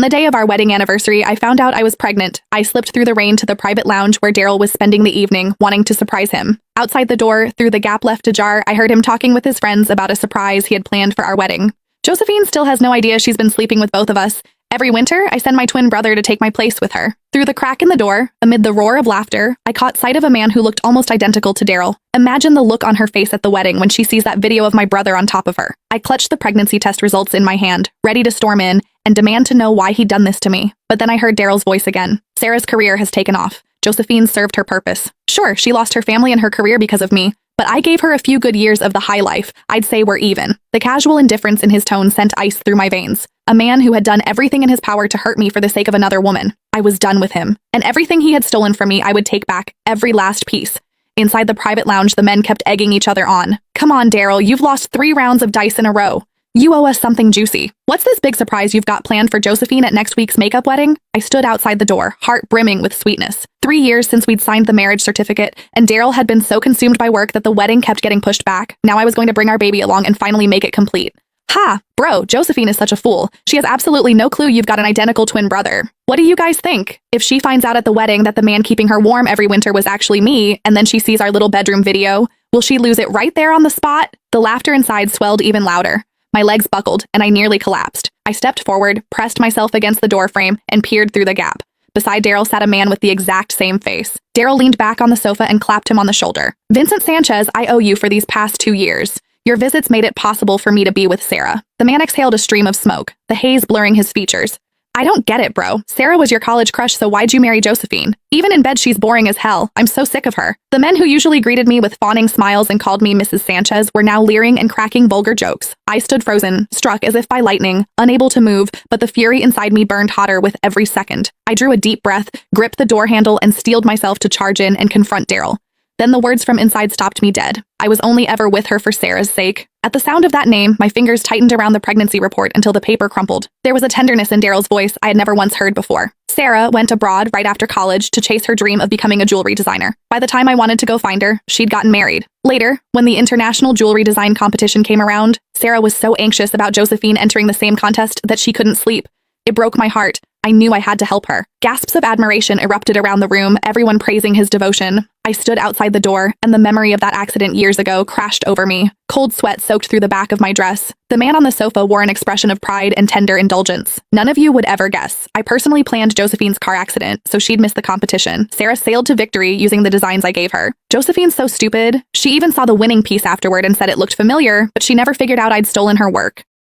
On the day of our wedding anniversary, I found out I was pregnant. I slipped through the rain to the private lounge where Daryl was spending the evening, wanting to surprise him. Outside the door, through the gap left ajar, I heard him talking with his friends about a surprise he had planned for our wedding. Josephine still has no idea she's been sleeping with both of us. Every winter, I send my twin brother to take my place with her. Through the crack in the door, amid the roar of laughter, I caught sight of a man who looked almost identical to Daryl. Imagine the look on her face at the wedding when she sees that video of my brother on top of her. I clutched the pregnancy test results in my hand, ready to storm in and demand to know why he'd done this to me. But then I heard Daryl's voice again. Sarah's career has taken off. Josephine served her purpose. Sure, she lost her family and her career because of me, but I gave her a few good years of the high life. I'd say we're even. The casual indifference in his tone sent ice through my veins. A man who had done everything in his power to hurt me for the sake of another woman. I was done with him. And everything he had stolen from me, I would take back, every last piece. Inside the private lounge, the men kept egging each other on. Come on, Daryl, you've lost 3 rounds of dice in a row. You owe us something juicy. What's this big surprise you've got planned for Josephine at next week's makeup wedding? I stood outside the door, heart brimming with sweetness. 3 years since we'd signed the marriage certificate, and Daryl had been so consumed by work that the wedding kept getting pushed back. Now I was going to bring our baby along and finally make it complete. Ha! Bro, Josephine is such a fool. She has absolutely no clue you've got an identical twin brother. What do you guys think? If she finds out at the wedding that the man keeping her warm every winter was actually me, and then she sees our little bedroom video, will she lose it right there on the spot? The laughter inside swelled even louder. My legs buckled, and I nearly collapsed. I stepped forward, pressed myself against the doorframe, and peered through the gap. Beside Daryl sat a man with the exact same face. Daryl leaned back on the sofa and clapped him on the shoulder. Vincent Sanchez, I owe you for these past 2 years. Your visits made it possible for me to be with Sarah. The man exhaled a stream of smoke, the haze blurring his features. I don't get it, bro. Sarah was your college crush, so why'd you marry Josephine? Even in bed, she's boring as hell. I'm so sick of her. The men who usually greeted me with fawning smiles and called me Mrs. Sanchez were now leering and cracking vulgar jokes. I stood frozen, struck as if by lightning, unable to move, but the fury inside me burned hotter with every second. I drew a deep breath, gripped the door handle, and steeled myself to charge in and confront Daryl. Then the words from inside stopped me dead. I was only ever with her for Sarah's sake. At the sound of that name, my fingers tightened around the pregnancy report until the paper crumpled. There was a tenderness in Daryl's voice I had never once heard before. Sarah went abroad right after college to chase her dream of becoming a jewelry designer. By the time I wanted to go find her, she'd gotten married. Later, when the international jewelry design competition came around, Sarah was so anxious about Josephine entering the same contest that she couldn't sleep. It broke my heart. I knew I had to help her. Gasps of admiration erupted around the room, everyone praising his devotion. I stood outside the door, and the memory of that accident years ago crashed over me. Cold sweat soaked through the back of my dress. The man on the sofa wore an expression of pride and tender indulgence. None of you would ever guess. I personally planned Josephine's car accident, so she'd miss the competition. Sarah sailed to victory using the designs I gave her. Josephine's so stupid. She even saw the winning piece afterward and said it looked familiar, but she never figured out I'd stolen her work.